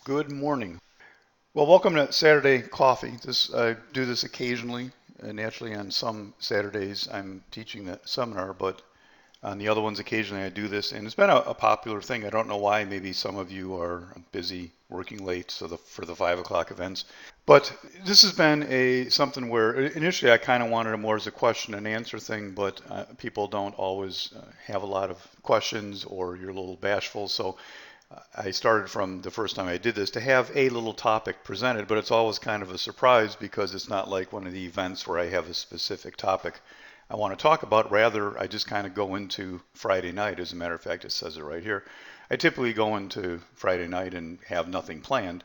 Good morning. Well, welcome to Saturday Coffee. I do this occasionally. Naturally, on some Saturdays, I'm teaching the seminar, but on the other ones, occasionally I do this, and it's been a popular thing. I don't know why. Maybe some of you are busy working late, so for the 5 o'clock events. But this has been a something where initially I kind of wanted it more as a question and answer thing, but people don't always have a lot of questions, or you're a little bashful. So I started from the first time I did this to have a little topic presented, but it's always kind of a surprise because it's not like one of the events where I have a specific topic I want to talk about. Rather, I just kind of go into Friday night. As a matter of fact, it says it right here. I typically go into Friday night and have nothing planned,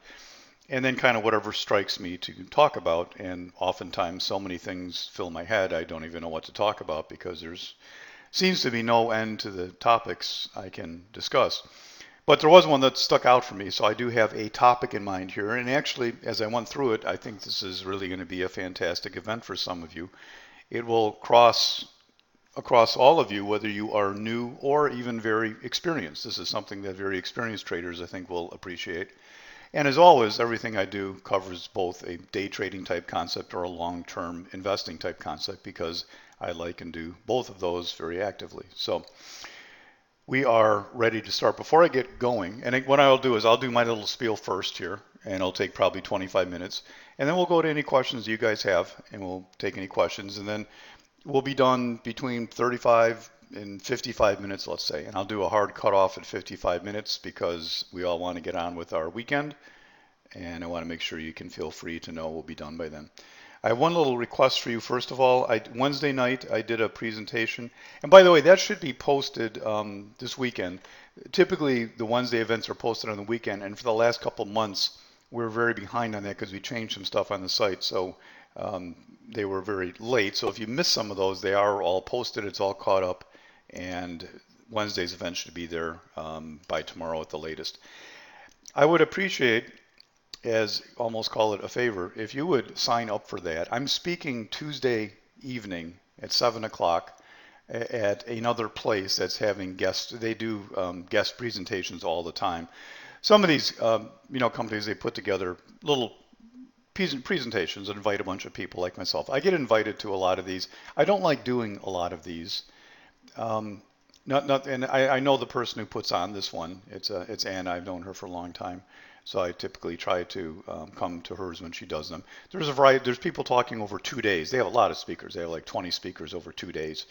and then kind of whatever strikes me to talk about. And oftentimes, so many things fill my head, I don't even know what to talk about because there's seems to be no end to the topics I can discuss. But there was one that stuck out for me, so I do have a topic in mind here. And actually, as I went through it, I think this is really going to be a fantastic event for some of you. It will cross across all of you, whether you are new or even very experienced. This is something that very experienced traders, I think, will appreciate. And as always, everything I do covers both a day trading type concept or a long term investing type concept because I like and do both of those very actively. So we are ready to start. Before I get going, and what I'll do is I'll do my little spiel first here, and it'll take probably 25 minutes. And then we'll go to any questions you guys have, and we'll take any questions. And then we'll be done between 35 and 55 minutes, let's say. And I'll do a hard cutoff at 55 minutes because we all want to get on with our weekend. And I want to make sure you can feel free to know we'll be done by then. I have one little request for you. First of all, Wednesday night I did a presentation, and by the way, that should be posted this weekend. Typically, the Wednesday events are posted on the weekend, and for the last couple of months, we're very behind on that because we changed some stuff on the site, so they were very late. So if you missed some of those, they are all posted. It's all caught up, and Wednesday's event should be there by tomorrow at the latest. I would appreciate, as almost call it a favor, if you would sign up for that. I'm speaking Tuesday evening at 7 o'clock at another place that's having guests. They do guest presentations all the time. Some of these, companies, they put together little presentations and invite a bunch of people like myself. I get invited to a lot of these. I don't like doing a lot of these. Um, and I know the person who puts on this one. It's Ann. I've known her for a long time, so I typically try to come to hers when she does them. There's a variety. There's people talking over 2 days. They have a lot of speakers. They have like 20 speakers over 2 days,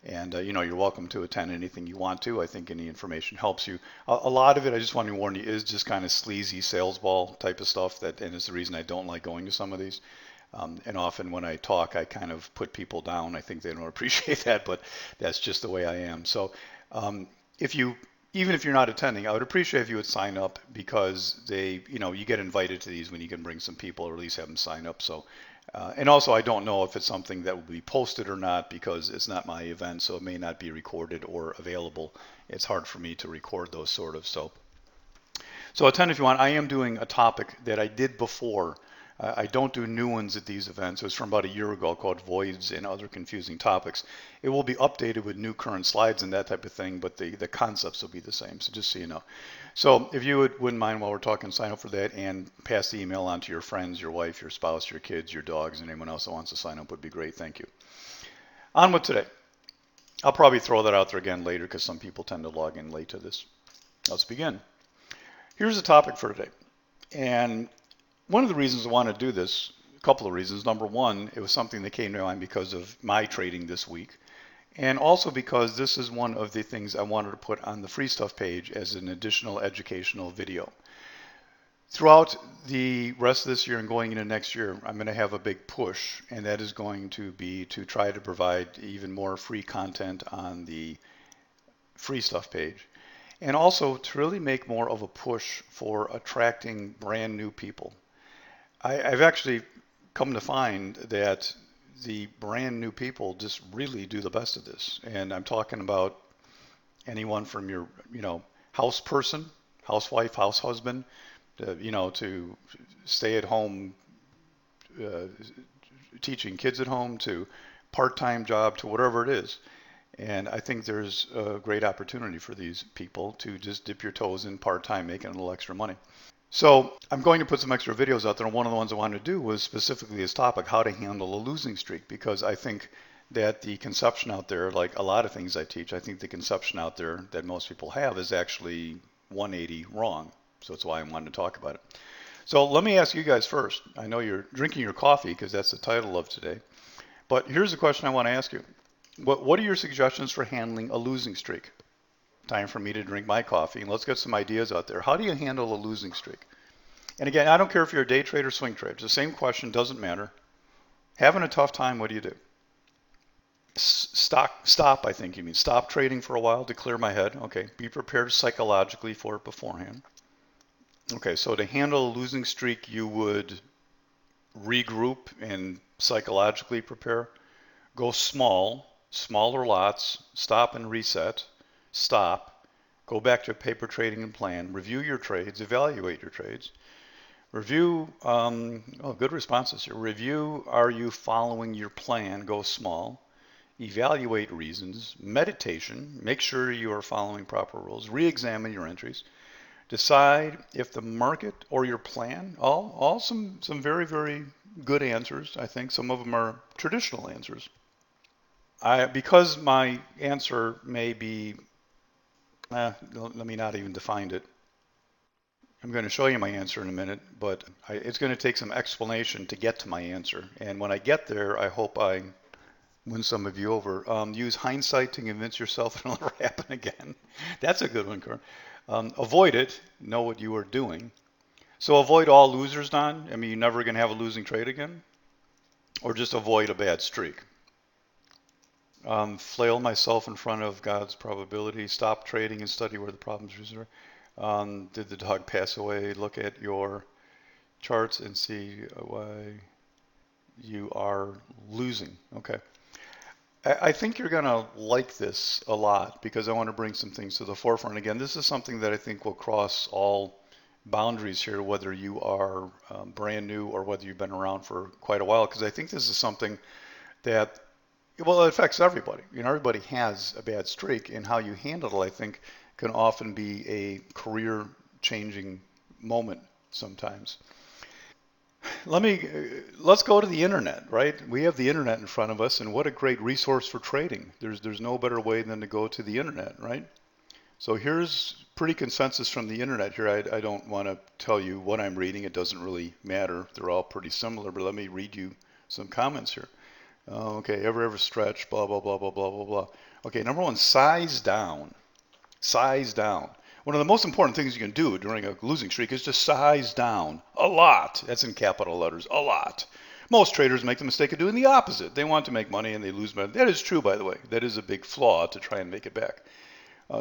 and you're welcome to attend anything you want to. I think any information helps you. A lot of it, I just want to warn you, is just kind of sleazy sales ball type of stuff. And it's the reason I don't like going to some of these. And often when I talk, I kind of put people down. I think they don't appreciate that, but that's just the way I am. So um, if you, even if you're not attending, I would appreciate if you would sign up because you get invited to these when you can bring some people or at least have them sign up. So, and also I don't know if it's something that will be posted or not because it's not my event, so it may not be recorded or available. It's hard for me to record those sort of. So attend if you want. I am doing a topic that I did before. I don't do new ones at these events. It was from about a year ago called Voids and Other Confusing Topics. It will be updated with new current slides and that type of thing, but the concepts will be the same. So just so you know. So if you wouldn't mind while we're talking, sign up for that and pass the email on to your friends, your wife, your spouse, your kids, your dogs, and anyone else that wants to sign up would be great. Thank you. On with today. I'll probably throw that out there again later because some people tend to log in late to this. Let's begin. Here's the topic for today. And one of the reasons I want to do this, a couple of reasons. Number one, it was something that came to mind because of my trading this week. And also because this is one of the things I wanted to put on the free stuff page as an additional educational video. Throughout the rest of this year and going into next year, I'm going to have a big push, and that is going to be to try to provide even more free content on the free stuff page. And also to really make more of a push for attracting brand new people. I've actually come to find that the brand new people just really do the best of this. And I'm talking about anyone from your, house person, housewife, house husband, to stay at home, uh, teaching kids at home, to part-time job, to whatever it is. And I think there's a great opportunity for these people to just dip your toes in part-time, making a little extra money. So I'm going to put some extra videos out there, and one of the ones I wanted to do was specifically this topic, how to handle a losing streak, because I think that the conception out there, like a lot of things I teach, I think the conception out there that most people have is actually 180 wrong. So that's why I wanted to talk about it. So let me ask you guys first. I know you're drinking your coffee because that's the title of today. But here's the question I want to ask you. What are your suggestions for handling a losing streak? Time for me to drink my coffee, and let's get some ideas out there. How do you handle a losing streak? And again, I don't care if you're a day trader or swing trader. It's the same question, doesn't matter. Having a tough time, what do you do? Stop, I think you mean. Stop trading for a while to clear my head. Okay, be prepared psychologically for it beforehand. Okay, so to handle a losing streak, you would regroup and psychologically prepare. Go small, smaller lots, stop and reset, stop, go back to paper trading and plan, review your trades, evaluate your trades. Review, good responses here. Review, are you following your plan? Go small. Evaluate reasons. Meditation, make sure you are following proper rules. Re-examine your entries. Decide if the market or your plan, all some very, very good answers. I think some of them are traditional answers. Because my answer may be, let me not even define it. I'm going to show you my answer in a minute, but it's going to take some explanation to get to my answer. And when I get there, I hope I win some of you over. Use hindsight to convince yourself it'll never happen again. That's a good one, Kurt. Avoid it. Know what you are doing. So avoid all losers, Don. I mean, you're never going to have a losing trade again, or just avoid a bad streak. Flail myself in front of God's probability. Stop trading and study where the problems are. Did the dog pass away? Look at your charts and see why you are losing. Okay. I think you're going to like this a lot because I want to bring some things to the forefront. Again, this is something that I think will cross all boundaries here, whether you are brand new or whether you've been around for quite a while, because I think this is something that, well, it affects everybody. You know, everybody has a bad streak, and how you handle it, I think, can often be a career-changing moment sometimes. Let's go to the internet, right? We have the internet in front of us, and what a great resource for trading. There's no better way than to go to the internet, right? So here's pretty consensus from the internet here. I don't want to tell you what I'm reading. It doesn't really matter. They're all pretty similar, but let me read you some comments here. Okay, ever stretch, blah, blah, blah, blah, blah, blah, blah. Okay, number one, size down. Size down. One of the most important things you can do during a losing streak is to size down a lot. That's in capital letters, a lot. Most traders make the mistake of doing the opposite. They want to make money and they lose money. That is true, by the way. That is a big flaw to try and make it back.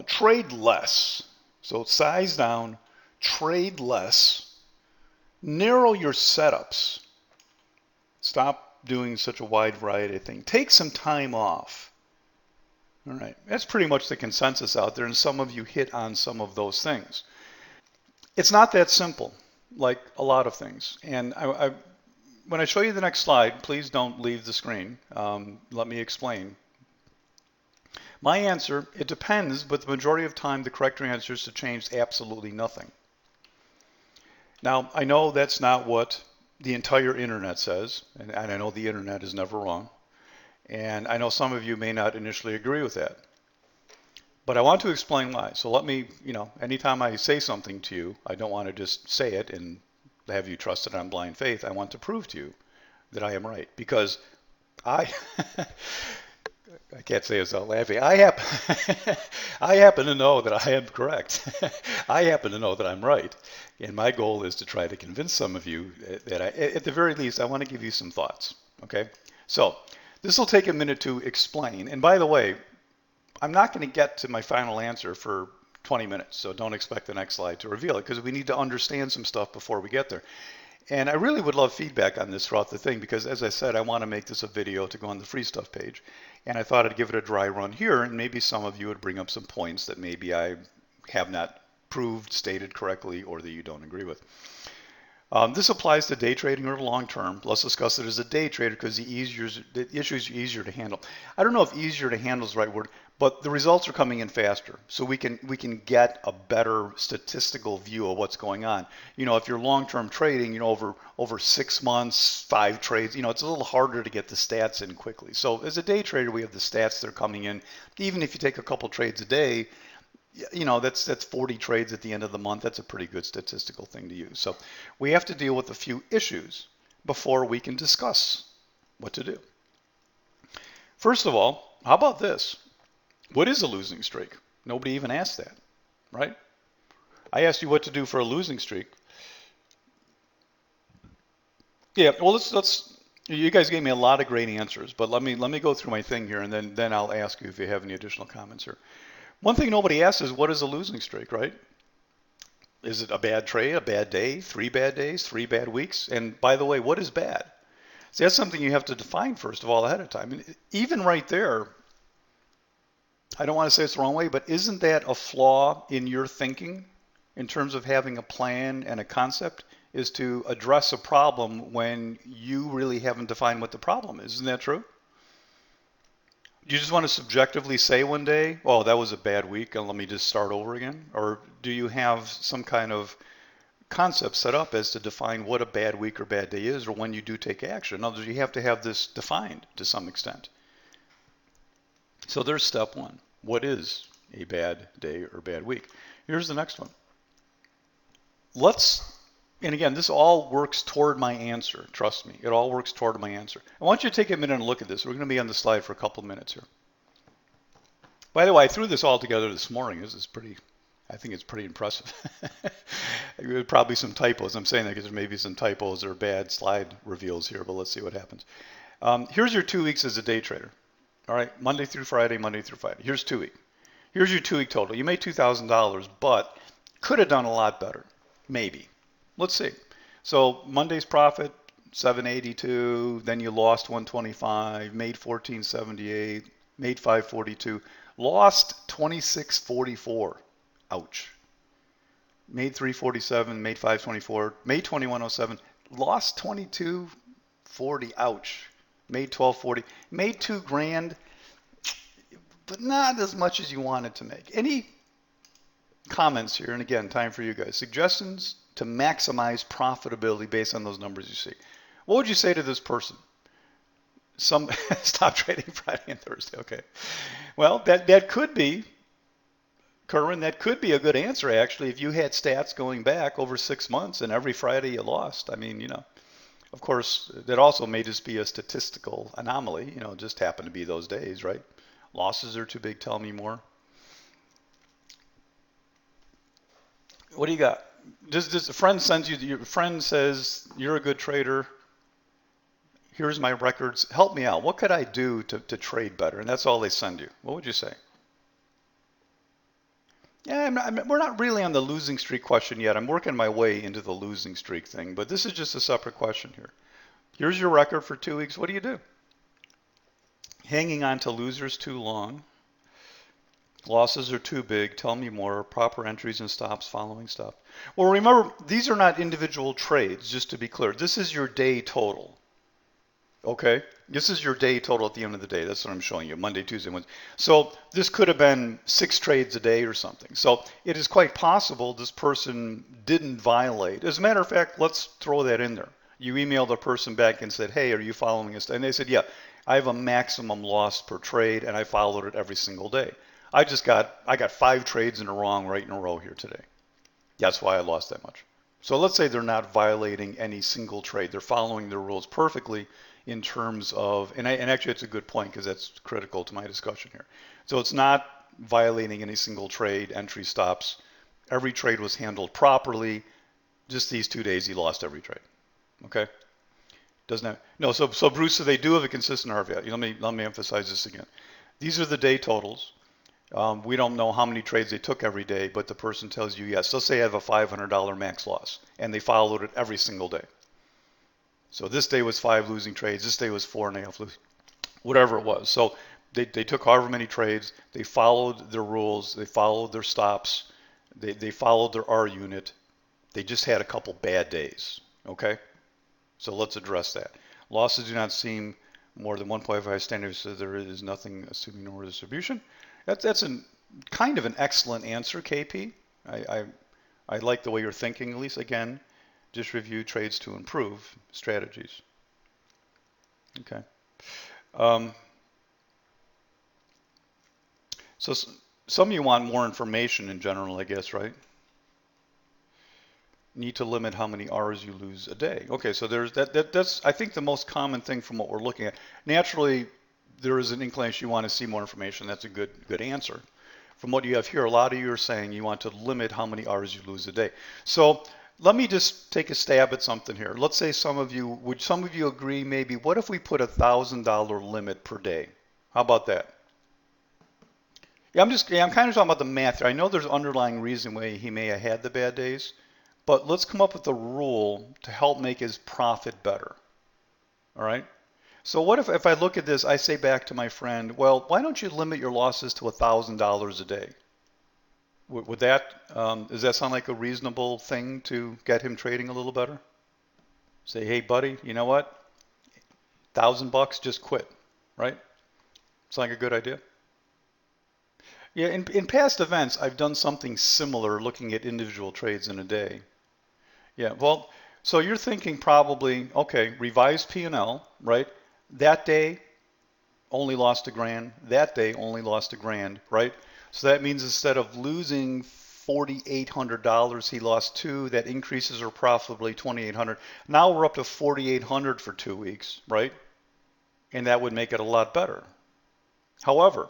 Trade less. So size down, trade less, narrow your setups. Stop doing such a wide variety of things. Take some time off. All right, that's pretty much the consensus out there, and some of you hit on some of those things. It's not that simple, like a lot of things. And when I show you the next slide, please don't leave the screen. Let me explain. My answer, it depends, but the majority of time the correct answer is to change absolutely nothing. Now, I know that's not what the entire internet says, and I know the internet is never wrong. And I know some of you may not initially agree with that. But I want to explain why. So let me, anytime I say something to you, I don't want to just say it and have you trust it on blind faith. I want to prove to you that I am right. Because I can't say it without laughing. I happen to know that I am correct. I happen to know that I'm right. And my goal is to try to convince some of you that at the very least, I want to give you some thoughts. Okay? So this will take a minute to explain. And by the way, I'm not going to get to my final answer for 20 minutes. So don't expect the next slide to reveal it because we need to understand some stuff before we get there. And I really would love feedback on this throughout the thing because, as I said, I want to make this a video to go on the free stuff page. And I thought I'd give it a dry run here, and maybe some of you would bring up some points that maybe I have not proved, stated correctly, or that you don't agree with. This applies to day trading or long term. Let's discuss it as a day trader because the issues are easier to handle. I don't know if easier to handle is the right word, but the results are coming in faster, so we can get a better statistical view of what's going on. If you're long term trading, over 6 months, 5 trades, it's a little harder to get the stats in quickly. So as a day trader, we have the stats that are coming in. Even if you take a couple trades a day, that's 40 trades at the end of the month. That's a pretty good statistical thing to use. So we have to deal with a few issues before we can discuss what to do. First of all, how about this? What is a losing streak? Nobody even asked that, right? I asked you what to do for a losing streak. Yeah, well, let's. You guys gave me a lot of great answers, but let me go through my thing here, and then I'll ask you if you have any additional comments here. One thing nobody asks is what is a losing streak, right? Is it a bad trade, a bad day, 3 bad days, 3 bad weeks? And by the way, what is bad? See, that's something you have to define first of all ahead of time. And even right there, I don't want to say it's the wrong way, but isn't that a flaw in your thinking in terms of having a plan and a concept? Is to address a problem when you really haven't defined what the problem is. Isn't that true? Do you just want to subjectively say one day, oh, that was a bad week and let me just start over again? Or do you have some kind of concept set up as to define what a bad week or bad day is or when you do take action? In other words, you have to have this defined to some extent. So there's step one. What is a bad day or bad week? Here's the next one. And again, this all works toward my answer. Trust me, it all works toward my answer. I want you to take a minute and look at this. We're going to be on the slide for a couple of minutes here. By the way, I threw this all together this morning. I think it's pretty impressive. There's probably some typos. I'm saying that because there may be some typos or bad slide reveals here, but let's see what happens. Here's your 2 weeks as a day trader. All right, Monday through Friday, Monday through Friday. Here's 2 weeks. Here's your 2 week total. You made $2,000, but could have done a lot better. Maybe. Let's see. So Monday's profit, 782. Then you lost 125, made 1478, made 542, lost 2644. Ouch. Made 347, made 524, made 2107, lost 2240. Ouch. Made 1240, made $2,000, but not as much as you wanted to make. Any comments here? And again, time for you guys. Suggestions to maximize profitability based on those numbers you see. What would you say to this person? Stop trading Friday and Thursday. Okay. Well, that could be, Kerwin, that could be a good answer actually if you had stats going back over 6 months and every Friday you lost. I mean, of course, that also may just be a statistical anomaly. It just happened to be those days, right? Losses are too big. Tell me more. What do you got? Does a friend sends you? Your friend says you're a good trader. Here's my records. Help me out. What could I do to trade better? And that's all they send you. What would you say? Yeah, we're not really on the losing streak question yet. I'm working my way into the losing streak thing, but this is just a separate question here. Here's your record for 2 weeks. What do you do? Hanging on to losers too long. Losses are too big. Tell me more. Proper entries and stops following stuff. Well, remember, these are not individual trades, just to be clear. This is your day total. Okay? This is your day total at the end of the day. That's what I'm showing you. Monday, Tuesday, Wednesday. So this could have been 6 trades a day or something. So it is quite possible this person didn't violate. As a matter of fact, let's throw that in there. You emailed the person back and said, hey, are you following us? And they said, yeah, I have a maximum loss per trade, and I followed it every single day. I got 5 trades in a row here today. That's why I lost that much. So let's say they're not violating any single trade. They're following their rules perfectly in terms of, and actually it's a good point because that's critical to my discussion here. So it's not violating any single trade, entry stops. Every trade was handled properly. Just these 2 days he lost every trade. Okay? Doesn't have, no, so Bruce, so they do have a consistent R value. Let me emphasize this again. These are the day totals. We don't know how many trades they took every day, but the person tells you yes. Let's say I have a $500 max loss, and they followed it every single day. So this day was 5 losing trades. This day was 4.5 losing, whatever it was. So they took however many trades. They followed their rules. They followed their stops. They followed their R unit. They just had a couple bad days. Okay, so let's address that. Losses do not seem more than 1.5 standard, so there is nothing assuming normal distribution. That's an kind of an excellent answer, KP. I like the way you're thinking, at least. Again, just review trades to improve strategies. Okay. Um, so some of you want more information in general, I guess, right? Need to limit how many hours you lose a day. Okay, so there's that's I think the most common thing from what we're looking at. Naturally, there is an inclination you want to see more information. That's a good answer. From what you have here, a lot of you are saying you want to limit how many hours you lose a day. So let me just take a stab at something here. Let's say would some of you agree maybe, what if we put $1,000 limit per day? How about that? I'm kind of talking about the math here. I know there's underlying reason why he may have had the bad days, but let's come up with a rule to help make his profit better. All right? So what if I look at this, I say back to my friend, well, why don't you limit your losses to $1,000 a day? Would does that sound like a reasonable thing to get him trading a little better? Say, hey, buddy, you know what? $1,000, just quit, right? Sound like a good idea? Yeah, in past events, I've done something similar looking at individual trades in a day. Yeah, well, so you're thinking probably, okay, revised P&L, right? That day only lost a grand. That day only lost a grand, right? So that means instead of losing $4,800, he lost two. That increases her profitably 2,800. Now we're up to 4,800 for 2 weeks, right? And that would make it a lot better. However,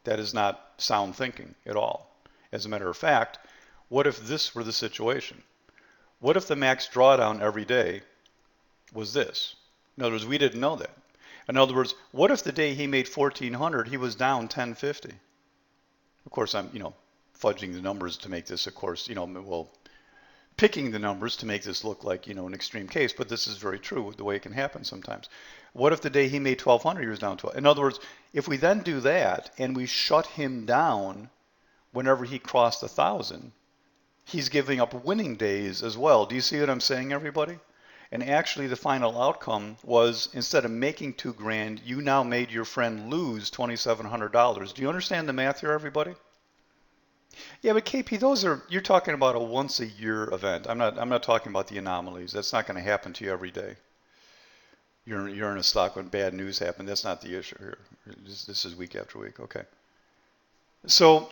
that is not sound thinking at all. As a matter of fact, what if this were the situation? What if the max drawdown every day was this? In other words, we didn't know that. In other words, what if the day he made 1,400, he was down 1050? Of course, I'm, fudging the numbers to make this, of course, well, picking the numbers to make this look like, an extreme case, but this is very true, the way it can happen sometimes. What if the day he made 1,200, he was down 12? In other words, if we then do that and we shut him down whenever he crossed 1,000, he's giving up winning days as well. Do you see what I'm saying, everybody? And actually, the final outcome was instead of making 2 grand, you now made your friend lose $2,700. Do you understand the math here, everybody? Yeah, but KP, you're talking about a once a year event. I'm not talking about the anomalies. That's not going to happen to you every day. You're in a stock when bad news happened. That's not the issue here. This is week after week. Okay. So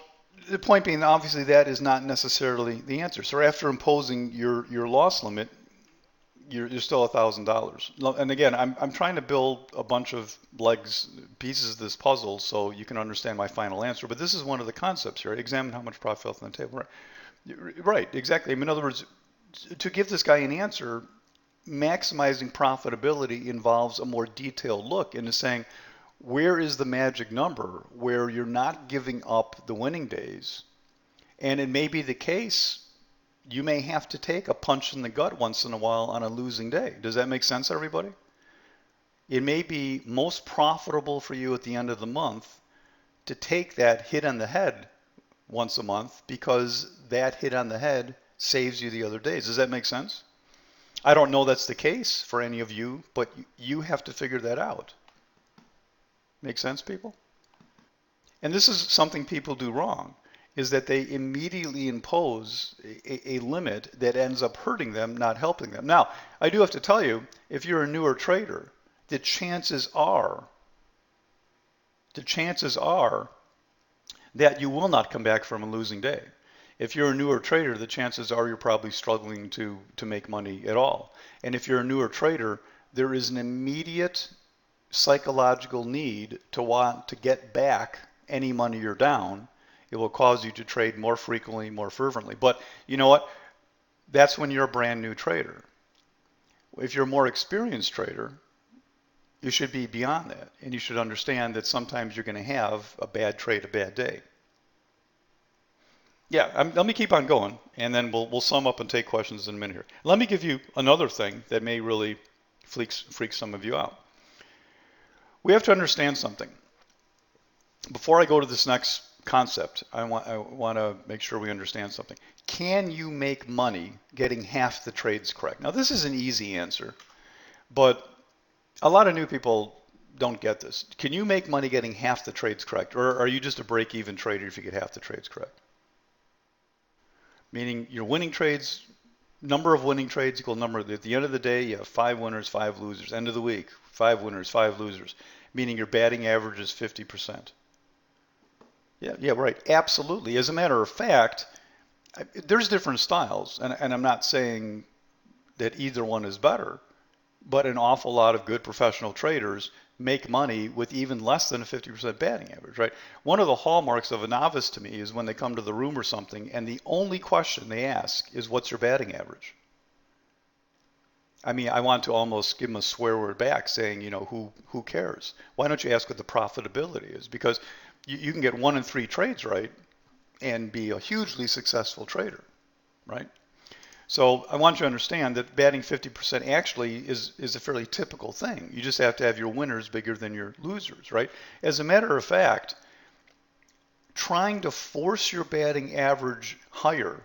the point being, obviously, that is not necessarily the answer. So after imposing your loss limit, you're still $1,000. And again, I'm trying to build a bunch of pieces of this puzzle so you can understand my final answer. But this is one of the concepts here. Examine how much profit fell on the table. Right, right, exactly. I mean, in other words, to give this guy an answer, maximizing profitability involves a more detailed look into saying, where is the magic number where you're not giving up the winning days? And it may be the case you may have to take a punch in the gut once in a while on a losing day. Does that make sense, everybody? It may be most profitable for you at the end of the month to take that hit on the head once a month because that hit on the head saves you the other days. Does that make sense? I don't know that's the case for any of you, but you have to figure that out. Make sense, people? And this is something people do wrong, is that they immediately impose a limit that ends up hurting them, not helping them. Now, I do have to tell you, if you're a newer trader, the chances are that you will not come back from a losing day. If you're a newer trader, the chances are you're probably struggling to make money at all. And if you're a newer trader, there is an immediate psychological need to want to get back any money you're down. It will cause you to trade more frequently, more fervently. But you know what? That's when you're a brand new trader. If you're a more experienced trader, you should be beyond that. And you should understand that sometimes you're going to have a bad trade, a bad day. Yeah, let me keep on going, and then we'll sum up and take questions in a minute here. Let me give you another thing that may really freak some of you out. We have to understand something. Before I go to this next concept, I want to make sure we understand something. can you make money getting half the trades correct? Now, this is an easy answer, but a lot of new people don't get this. Can you make money getting half the trades correct? Or are you just a break-even trader if you get half the trades correct? Meaning your winning trades, number of winning trades equal number, at the end of the day, you have 5 winners, 5 losers. End of the week, 5 winners, 5 losers. Meaning your batting average is 50%. Yeah, right. Absolutely. As a matter of fact, there's different styles, and I'm not saying that either one is better, but an awful lot of good professional traders make money with even less than a 50% batting average, right? One of the hallmarks of a novice to me is when they come to the room or something, and the only question they ask is, "What's your batting average?" I mean, I want to almost give them a swear word back saying, who cares? Why don't you ask what the profitability is? Because you can get 1 in 3 trades right and be a hugely successful trader, right? So I want you to understand that batting 50% actually is a fairly typical thing. You just have to have your winners bigger than your losers, right? As a matter of fact, trying to force your batting average higher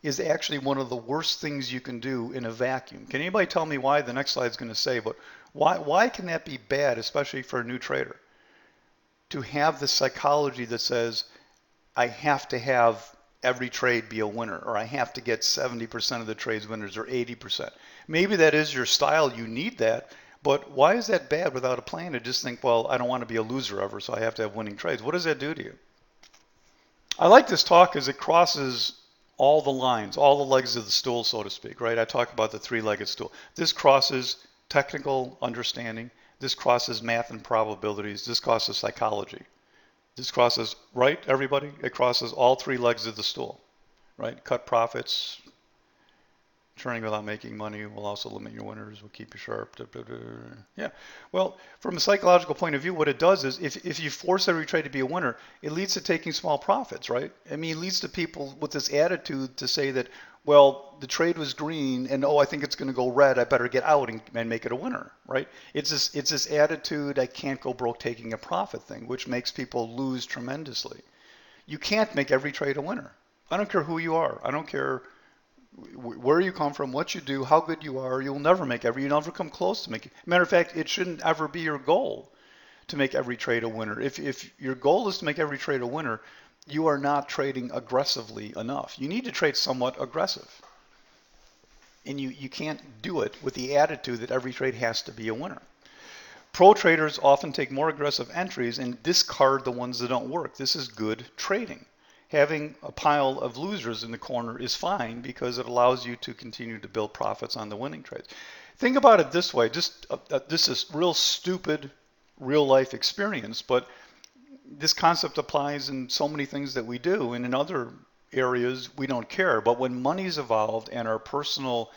is actually one of the worst things you can do in a vacuum. Can anybody tell me why? The next slide is going to say, but why can that be bad, especially for a new trader? To have the psychology that says, I have to have every trade be a winner, or I have to get 70% of the trades winners, or 80%. Maybe that is your style, you need that, but why is that bad without a plan to just think, well, I don't want to be a loser ever, so I have to have winning trades? What does that do to you? I like this talk because it crosses all the lines, all the legs of the stool, so to speak, right? I talk about the three-legged stool. This crosses technical understanding. This crosses math and probabilities. This crosses psychology. This crosses, right, everybody? It crosses all 3 legs of the stool, right? Cut profits, churning without making money will also limit your winners, will keep you sharp. Yeah. Well, from a psychological point of view, what it does is if you force every trade to be a winner, it leads to taking small profits, right? I mean, it leads to people with this attitude to say that, well, the trade was green and I think it's going to go red. I better get out and make it a winner, right? It's this attitude, I can't go broke taking a profit thing, which makes people lose tremendously. You can't make every trade a winner. I don't care who you are. I don't care where you come from, what you do, how good you are. You'll never come close to making. Matter of fact, it shouldn't ever be your goal to make every trade a winner. If your goal is to make every trade a winner, you are not trading aggressively enough. You need to trade somewhat aggressive. And you can't do it with the attitude that every trade has to be a winner. Pro traders often take more aggressive entries and discard the ones that don't work. This is good trading. Having a pile of losers in the corner is fine because it allows you to continue to build profits on the winning trades. Think about it this way. This is real stupid real life experience, but this concept applies in so many things that we do, and in other areas we don't care. But when money's involved and our personal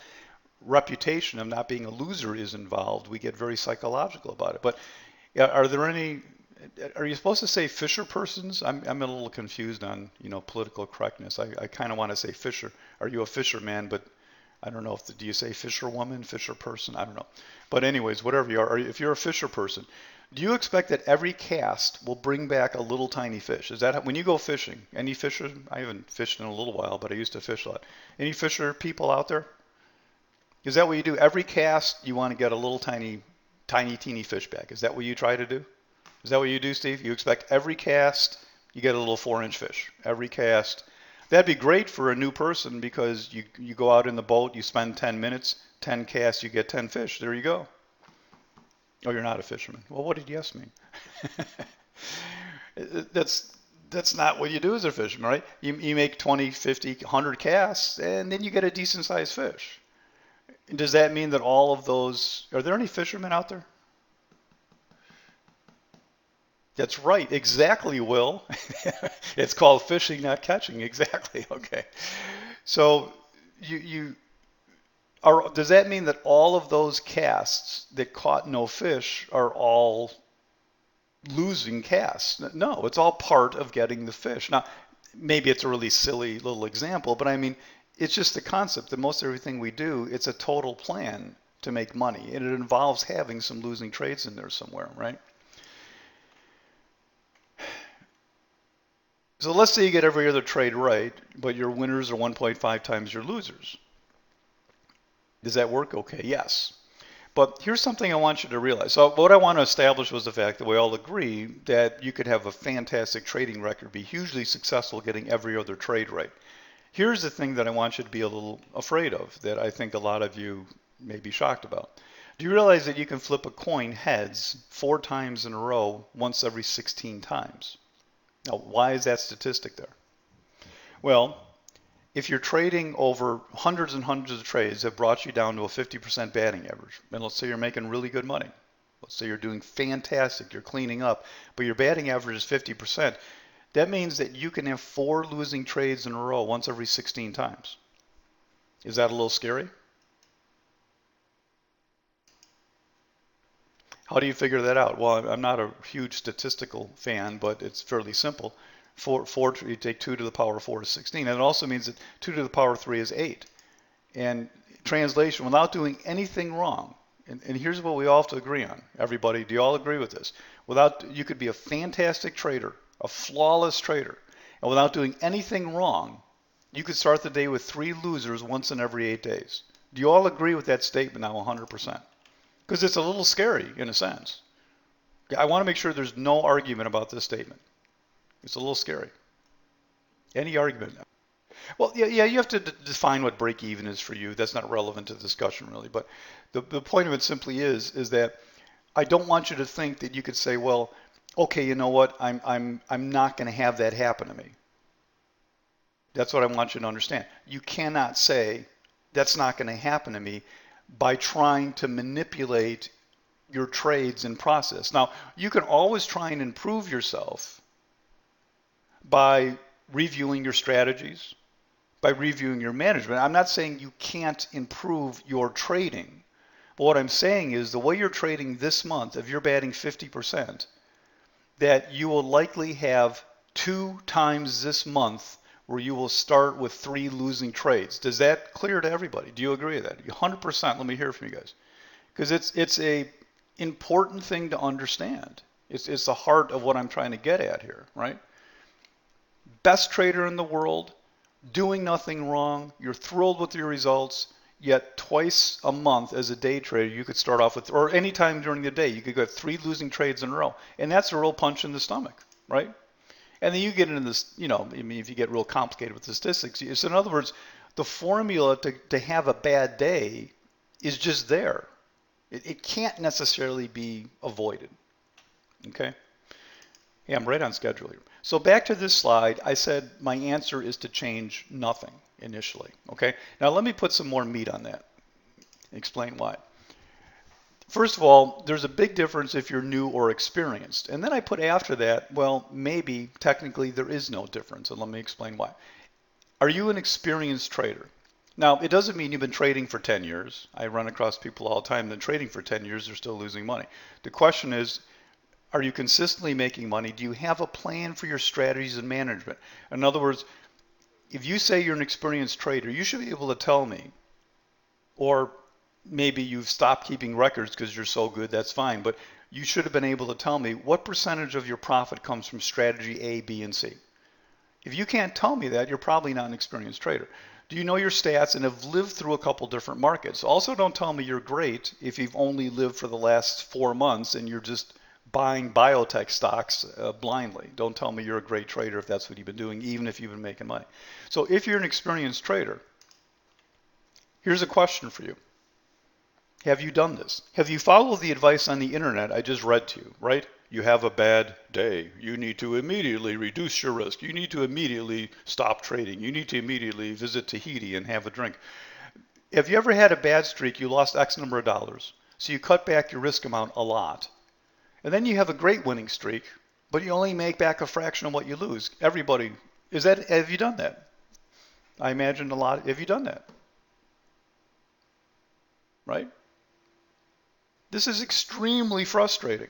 reputation of not being a loser is involved, we get very psychological about it. But are you supposed to say fisher persons? I'm a little confused on political correctness. I kind of want to say fisher. Are you a fisherman? But I don't know do you say fisherwoman, fisher person? I don't know. But anyways, whatever you are, if you're a fisher person, do you expect that every cast will bring back a little tiny fish? Is that when you go fishing? Any fisher? I haven't fished in a little while, but I used to fish a lot. Any fisher people out there? Is that what you do? Every cast you want to get a little tiny teeny fish back. Is that what you try to do? Is that what you do, Steve? You expect every cast you get a little 4-inch fish. Every cast. That'd be great for a new person because you go out in the boat, you spend 10 minutes, 10 casts, you get 10 fish. There you go. Oh, you're not a fisherman. Well, what did yes mean? That's not what you do as a fisherman, right? You make 20, 50, 100 casts, and then you get a decent sized fish. Does that mean that all of those, are there any fishermen out there? That's right, exactly, Will. It's called fishing, not catching. Exactly. Okay. So does that mean that all of those casts that caught no fish are all losing casts? No, it's all part of getting the fish. Now, maybe it's a really silly little example, but I mean, it's just the concept that most everything we do, it's a total plan to make money, and it involves having some losing trades in there somewhere, right? So let's say you get every other trade right, but your winners are 1.5 times your losers. Does that work? Okay, yes. But here's something I want you to realize. So what I want to establish was the fact that we all agree that you could have a fantastic trading record, be hugely successful getting every other trade right. Here's the thing that I want you to be a little afraid of, that I think a lot of you may be shocked about. Do you realize that you can flip a coin heads 4 times in a row once every 16 times? Now, why is that statistic there? Well, if you're trading over hundreds and hundreds of trades that brought you down to a 50% batting average, and let's say you're making really good money, let's say you're doing fantastic, you're cleaning up, but your batting average is 50%, that means that you can have 4 losing trades in a row once every 16 times. Is that a little scary? How do you figure that out? Well, I'm not a huge statistical fan, but it's fairly simple. You take 2 to the power 4 is 16. And it also means that 2 to the power 3 is 8. And translation, without doing anything wrong, and here's what we all have to agree on. Everybody, do you all agree with this? You could be a fantastic trader, a flawless trader, and without doing anything wrong, you could start the day with 3 losers once in every 8 days. Do you all agree with that statement now 100%? Because it's a little scary in a sense. I want to make sure there's no argument about this statement. It's a little scary. Any argument? Well, yeah, you have to define what break even is for you. That's not relevant to the discussion really. But the point of it simply is that I don't want you to think that you could say, well, okay, you know what? I'm not going to have that happen to me. That's what I want you to understand. You cannot say that's not going to happen to me by trying to manipulate your trades and process. Now, you can always try and improve yourself by reviewing your strategies, by reviewing your management. I'm not saying you can't improve your trading. But what I'm saying is the way you're trading this month, if you're batting 50%, that you will likely have 2 times this month where you will start with 3 losing trades. Does that clear to everybody? Do you agree with that? 100%. Let me hear from you guys. Because it's a important thing to understand. It's the heart of what I'm trying to get at here, right? Best trader in the world, doing nothing wrong, you're thrilled with your results, yet twice a month as a day trader you could start off with, or any time during the day, you could get 3 losing trades in a row. And that's a real punch in the stomach, right? And then you get into this, I mean, if you get real complicated with the statistics, so in other words, the formula to have a bad day is just there. It can't necessarily be avoided, okay? Yeah, I'm right on schedule here. So back to this slide, I said my answer is to change nothing initially, okay? Now let me put some more meat on that, explain why. First of all, there's a big difference if you're new or experienced. And then I put after that, well, maybe technically there is no difference, and let me explain why. Are you an experienced trader? Now, it doesn't mean you've been trading for 10 years. I run across people all the time that have been trading for 10 years, they're still losing money. The question is, are you consistently making money? Do you have a plan for your strategies and management? In other words, if you say you're an experienced trader, you should be able to tell me, or maybe you've stopped keeping records because you're so good, that's fine, but you should have been able to tell me what percentage of your profit comes from strategy A, B, and C. If you can't tell me that, you're probably not an experienced trader. Do you know your stats and have lived through a couple different markets? Also, don't tell me you're great if you've only lived for the last 4 months and you're just buying biotech stocks blindly. Don't tell me you're a great trader if that's what you've been doing, even if you've been making money. So if you're an experienced trader, here's a question for you. Have you done this? Have you followed the advice on the internet I just read to you, right? You have a bad day. You need to immediately reduce your risk. You need to immediately stop trading. You need to immediately visit Tahiti and have a drink. Have you ever had a bad streak? You lost X number of dollars. So you cut back your risk amount a lot. And then you have a great winning streak, but you only make back a fraction of what you lose. Everybody, have you done that? I imagine a lot. Have you done that? Right? This is extremely frustrating.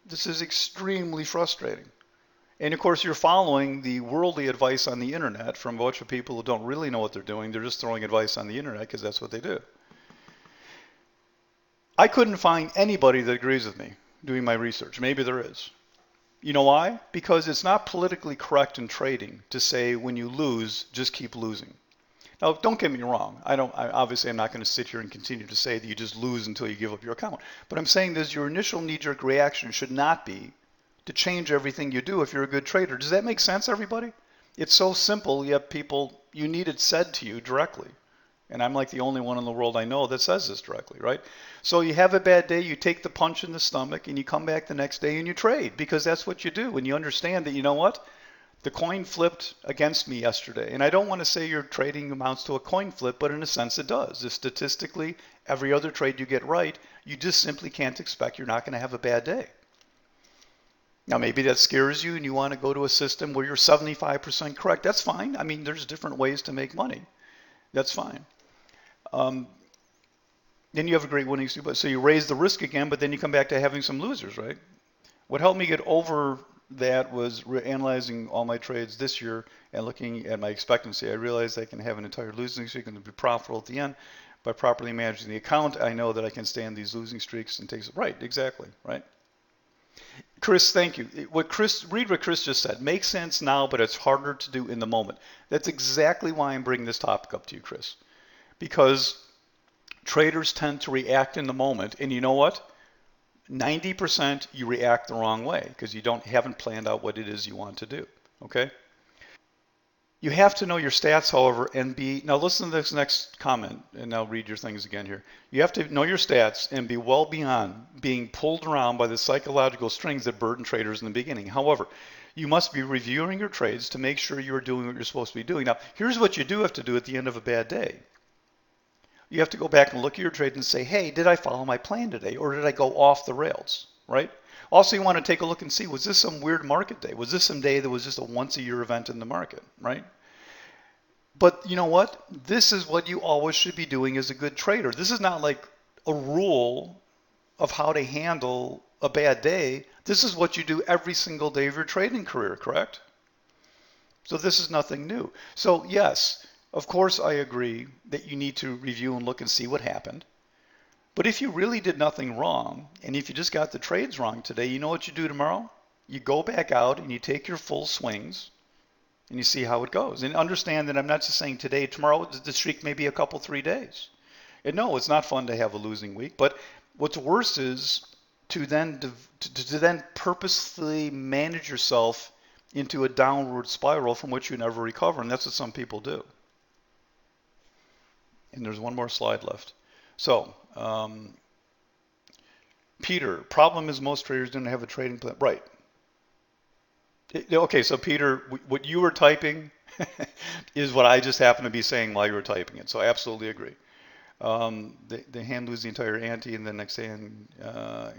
This is extremely frustrating. And of course, you're following the worldly advice on the internet from a bunch of people who don't really know what they're doing. They're just throwing advice on the internet because that's what they do. I couldn't find anybody that agrees with me doing my research. Maybe there is. You know why? Because it's not politically correct in trading to say when you lose, just keep losing. Now, don't get me wrong. Obviously, I'm not going to sit here and continue to say that you just lose until you give up your account. But I'm saying this, your initial knee-jerk reaction should not be to change everything you do if you're a good trader. Does that make sense, everybody? It's so simple, yet people, you need it said to you directly. And I'm like the only one in the world I know that says this directly, right? So you have a bad day, you take the punch in the stomach, and you come back the next day and you trade because that's what you do. And you understand that, you know what? The coin flipped against me yesterday. And I don't want to say your trading amounts to a coin flip, but in a sense it does. If statistically, every other trade you get right, you just simply can't expect you're not going to have a bad day. Now, maybe that scares you and you want to go to a system where you're 75% correct. That's fine. I mean, there's different ways to make money. That's fine. Um, then you have a great winning streak. So you raise the risk again, but then you come back to having some losers, right? What helped me get over that was analyzing all my trades this year and looking at my expectancy. I realized I can have an entire losing streak and be profitable at the end. By properly managing the account, I know that I can stand these losing streaks and take it. Right, exactly, right? Chris, thank you. Read what Chris just said. Makes sense now, but it's harder to do in the moment. That's exactly why I'm bringing this topic up to you, Chris. Because traders tend to react in the moment, and you know what? 90% you react the wrong way because you haven't planned out what it is you want to do. Okay? You have to know your stats, however, and now listen to this next comment, and I'll read your things again here. You have to know your stats and be well beyond being pulled around by the psychological strings that burden traders in the beginning. However, you must be reviewing your trades to make sure you're doing what you're supposed to be doing. Now, here's what you do have to do at the end of a bad day. You have to go back and look at your trade and say, hey, did I follow my plan today or did I go off the rails, right? Also, you want to take a look and see, was this some weird market day? Was this some day that was just a once a year event in the market, right? But you know what? This is what you always should be doing as a good trader. This is not like a rule of how to handle a bad day. This is what you do every single day of your trading career, correct? So this is nothing new. So yes, of course I agree that you need to review and look and see what happened. But if you really did nothing wrong, and if you just got the trades wrong today, you know what you do tomorrow? You go back out and you take your full swings and you see how it goes. And understand that I'm not just saying today, tomorrow the streak may be a couple, 3 days. And no, it's not fun to have a losing week. But what's worse is to then purposely manage yourself into a downward spiral from which you never recover. And that's what some people do. And there's one more slide left. So, Peter, problem is most traders don't have a trading plan. Right. Okay, so Peter, what you were typing is what I just happened to be saying while you were typing it. So I absolutely agree. The hand lose the entire ante, and the next hand,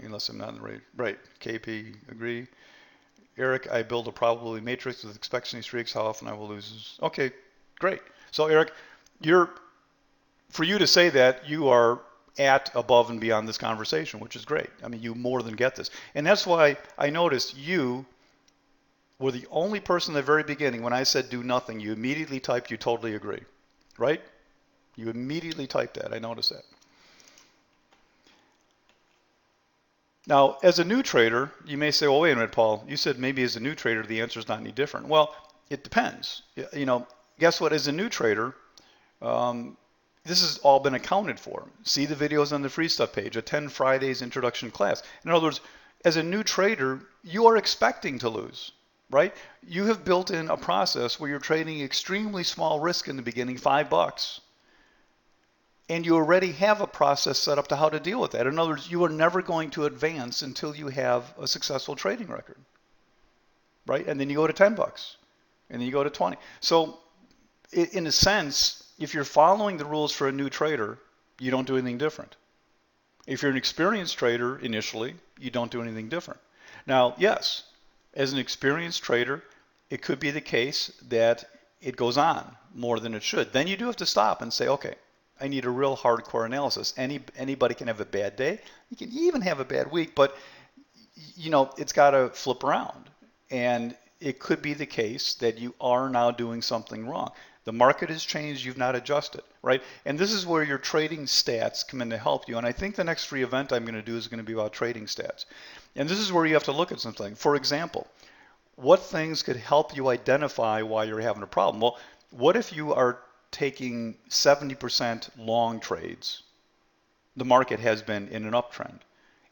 unless I'm not in the right. Right. KP, agree. Eric, I build a probability matrix with expectancy streaks. How often I will lose? Okay, great. So Eric, for you to say that, you are at above and beyond this conversation, which is great. I mean, you more than get this. And that's why I noticed you were the only person at the very beginning when I said do nothing, you immediately typed you totally agree, right? You immediately typed that. I noticed that. Now, as a new trader, you may say, well, wait a minute, Paul, you said maybe as a new trader the answer is not any different. Well, it depends. You know, guess what? As a new trader, this has all been accounted for. See the videos on the free stuff page, a 10 Fridays introduction class. In other words, as a new trader, you are expecting to lose, right? You have built in a process where you're trading extremely small risk in the beginning, $5, and you already have a process set up to how to deal with that. In other words, you are never going to advance until you have a successful trading record, right? And then you go to $10, and then you go to 20. So in a sense, if you're following the rules for a new trader, you don't do anything different. If you're an experienced trader initially, you don't do anything different. Now, yes, as an experienced trader, it could be the case that it goes on more than it should. Then you do have to stop and say, okay, I need a real hardcore analysis. Anybody can have a bad day. You can even have a bad week, but you know, it's got to flip around. And it could be the case that you are now doing something wrong. The market has changed, you've not adjusted, right? And this is where your trading stats come in to help you. And I think the next free event I'm going to do is going to be about trading stats. And this is where you have to look at something. For example, what things could help you identify why you're having a problem? Well, what if you are taking 70% long trades? The market has been in an uptrend.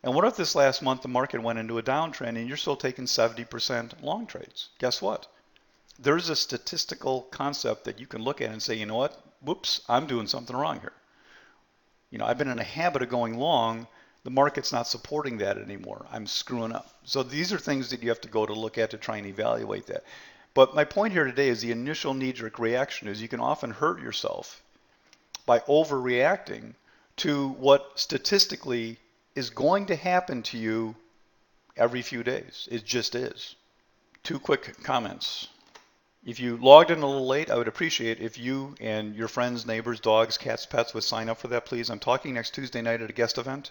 And what if this last month the market went into a downtrend and you're still taking 70% long trades? Guess what? There's a statistical concept that you can look at and say, you know what? Whoops, I'm doing something wrong here. I've been in a habit of going long. The market's not supporting that anymore. I'm screwing up. So these are things that you have to go to look at to try and evaluate that. But my point here today is the initial knee-jerk reaction is you can often hurt yourself by overreacting to what statistically is going to happen to you every few days. It just is. Two quick comments. If you logged in a little late, I would appreciate if you and your friends, neighbors, dogs, cats, pets would sign up for that, please. I'm talking next Tuesday night at a guest event.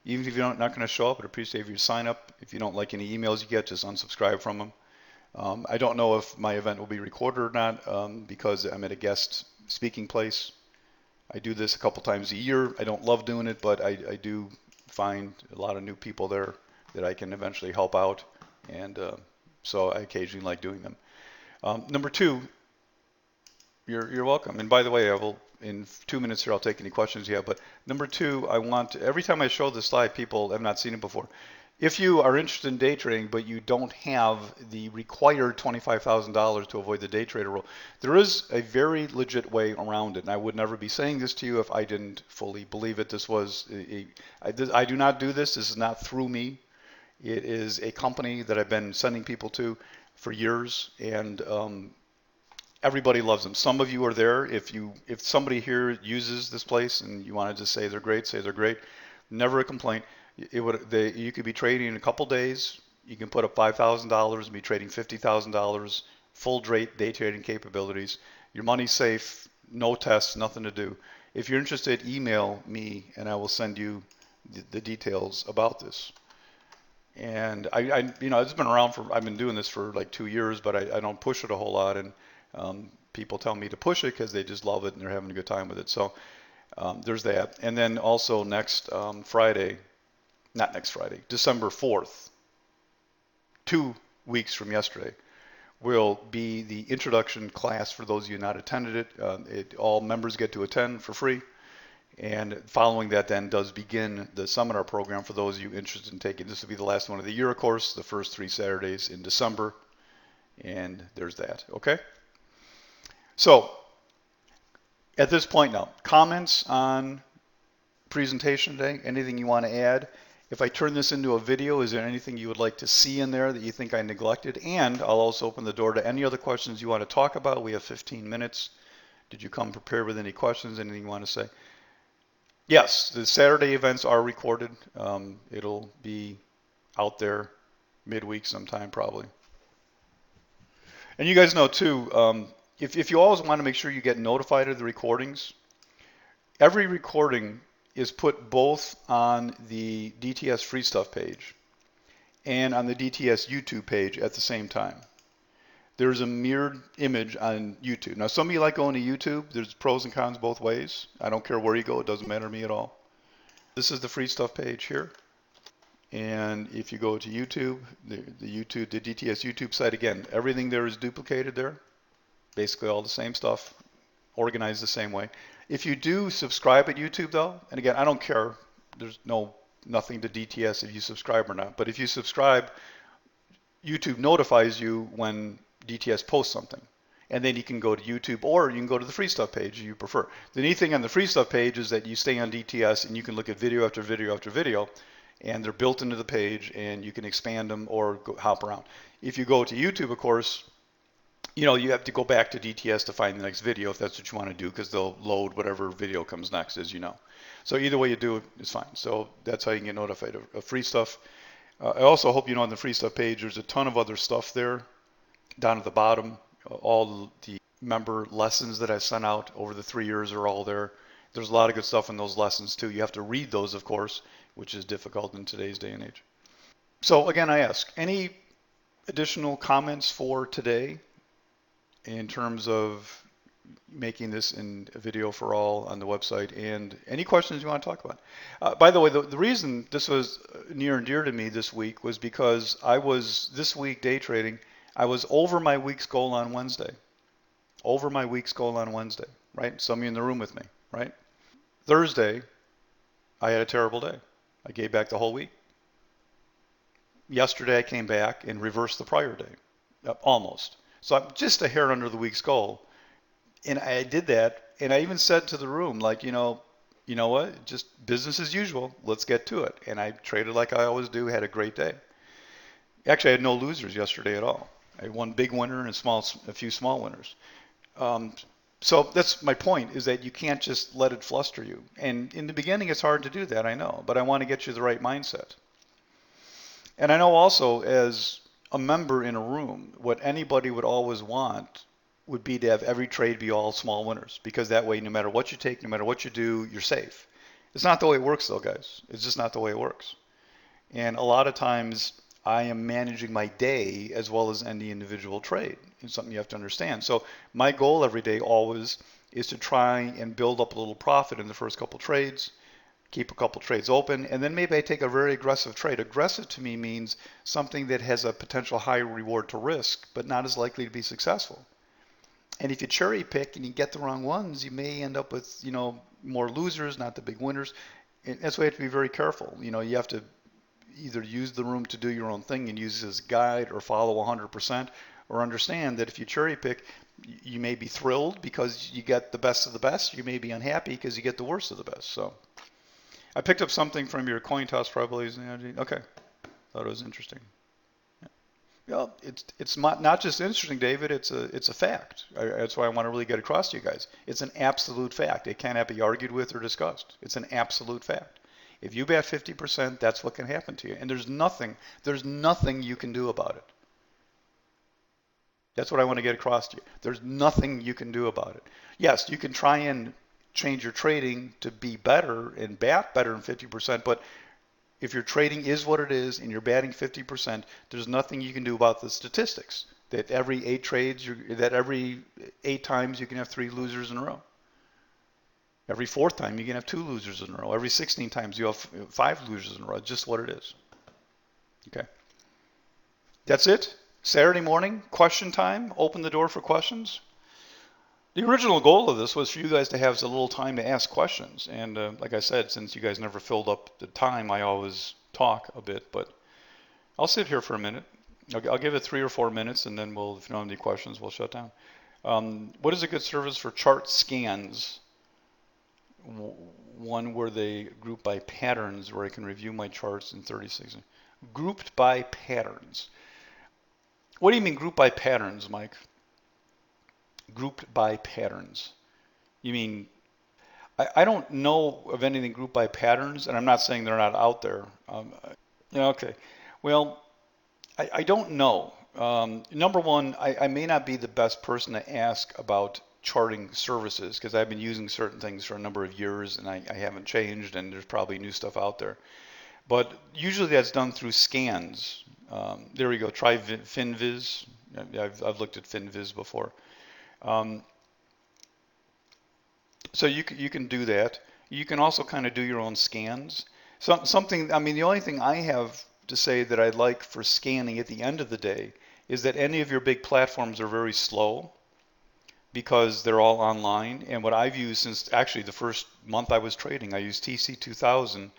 Even if you're not going to show up, I'd appreciate if you sign up. If you don't like any emails you get, just unsubscribe from them. I don't know if my event will be recorded or not because I'm at a guest speaking place. I do this a couple times a year. I don't love doing it, but I do find a lot of new people there that I can eventually help out. And so I occasionally like doing them. Number two, you're welcome. And by the way, I will in 2 minutes here. I'll take any questions you have. But number two, every time I show this slide, people have not seen it before. If you are interested in day trading, but you don't have the required $25,000 to avoid the day trader rule, there is a very legit way around it. And I would never be saying this to you if I didn't fully believe it. I do not do this. This is not through me. It is a company that I've been sending people to for years, and everybody loves them. Some of you are there. If somebody here uses this place and you wanted to say they're great, say they're great. Never a complaint. You could be trading in a couple days. You can put up $5,000 and be trading $50,000, full day trading capabilities. Your money's safe, no tests, nothing to do. If you're interested, email me and I will send you the details about this. And it's been around I've been doing this for like 2 years, but I don't push it a whole lot. And people tell me to push it because they just love it and they're having a good time with it. So there's that. And then also December 4th, 2 weeks from yesterday, will be the introduction class for those of you not attended it. All members get to attend for free. And following that then does begin the seminar program for those of you interested in taking. This will be the last one of the year, of course, the first 3 Saturdays in December. And there's that, okay? So at this point now, comments on presentation today? Anything you want to add? If I turn this into a video, is there anything you would like to see in there that you think I neglected? And I'll also open the door to any other questions you want to talk about. We have 15 minutes. Did you come prepared with any questions? Anything you want to say? Yes, the Saturday events are recorded. It'll be out there midweek sometime probably. And you guys know too, if you always want to make sure you get notified of the recordings, every recording is put both on the DTS Free Stuff page and on the DTS YouTube page at the same time. There's a mirrored image on YouTube. Now, some of you like going to YouTube. There's pros and cons both ways. I don't care where you go. It doesn't matter to me at all. This is the Free Stuff page here. And if you go to YouTube, the DTS YouTube site, again, everything there is duplicated there. Basically all the same stuff, organized the same way. If you do subscribe at YouTube though, and again, I don't care. There's nothing to DTS if you subscribe or not. But if you subscribe, YouTube notifies you when DTS posts something. And then you can go to YouTube or you can go to the Free Stuff page if you prefer. The neat thing on the Free Stuff page is that you stay on DTS and you can look at video after video after video, and they're built into the page and you can expand them or hop around. If you go to YouTube, of course, you have to go back to DTS to find the next video if that's what you want to do, because they'll load whatever video comes next, as you know. So either way you do it is fine. So that's how you can get notified of Free Stuff. I also hope you know on the Free Stuff page there's a ton of other stuff there down at the bottom. All the member lessons that I sent out over the 3 years are all there. There's a lot of good stuff in those lessons too. You have to read those, of course, which is difficult in today's day and age. So again, I ask, any additional comments for today in terms of making this in a video for all on the website, and any questions you want to talk about. By the way, the reason this was near and dear to me this week was because I was this week day trading. I was over my week's goal on Wednesday. Over my week's goal on Wednesday, right? Some of you in the room with me, right? Thursday, I had a terrible day. I gave back the whole week. Yesterday, I came back and reversed the prior day, almost. So I'm just a hair under the week's goal. And I did that, and I even said to the room, like, you know what? Just business as usual. Let's get to it. And I traded like I always do. Had a great day. Actually, I had no losers yesterday at all. I had one big winner and a few small winners. Um, so that's my point: is that you can't just let it fluster you. And in the beginning, it's hard to do that. I know, but I want to get you the right mindset. And I know also, as a member in a room, what anybody would always want would be to have every trade be all small winners, because that way, no matter what you take, no matter what you do, you're safe. It's not the way it works, though, guys. It's just not the way it works. And a lot of times, I am managing my day as well as any individual trade. It's something you have to understand. So my goal every day always is to try and build up a little profit in the first couple trades, keep a couple trades open, and then maybe I take a very aggressive trade. Aggressive to me means something that has a potential high reward to risk, but not as likely to be successful. And if you cherry pick and you get the wrong ones, you may end up with, more losers, not the big winners. And that's why you have to be very careful. You have to either use the room to do your own thing and use it as a guide, or follow 100%, or understand that if you cherry pick, you may be thrilled because you get the best of the best. You may be unhappy because you get the worst of the best. So I picked up something from your coin toss probably. Okay, thought it was interesting. Well, it's not just interesting, David. It's a fact. That's why I want to really get across to you guys. It's an absolute fact. It cannot be argued with or discussed. It's an absolute fact. If you bet 50%, that's what can happen to you, and there's nothing you can do about it. That's what I want to get across to you. There's nothing you can do about it. Yes, you can try and change your trading to be better and bat better than 50%, but if your trading is what it is and you're batting 50%, there's nothing you can do about the statistics. That every 8 trades, that every 8 times you can have 3 losers in a row. Every fourth time you can have 2 losers in a row. Every 16 times you have 5 losers in a row. Just what it is. Okay. That's it. Saturday morning, question time. Open the door for questions. The original goal of this was for you guys to have a little time to ask questions. And like I said, since you guys never filled up the time, I always talk a bit. But I'll sit here for a minute. I'll give it 3 or 4 minutes, and then if you don't have any questions, we'll shut down. What is a good service for chart scans? One where they group by patterns, where I can review my charts in 30 seconds. Grouped by patterns. What do you mean group by patterns, Mike? Grouped by patterns. You mean, I don't know of anything grouped by patterns, and I'm not saying they're not out there. Yeah, okay. Well, I don't know. Number one, I may not be the best person to ask about charting services, because I've been using certain things for a number of years and I haven't changed, and there's probably new stuff out there. But usually that's done through scans. There we go. Try FinViz. I've looked at FinViz before. Um, so you can do that. You can also kind of do your own scans. I mean, the only thing I have to say that I'd like for scanning at the end of the day is that any of your big platforms are very slow because they're all online. And what I've used since actually the first month I was trading, I used TC2000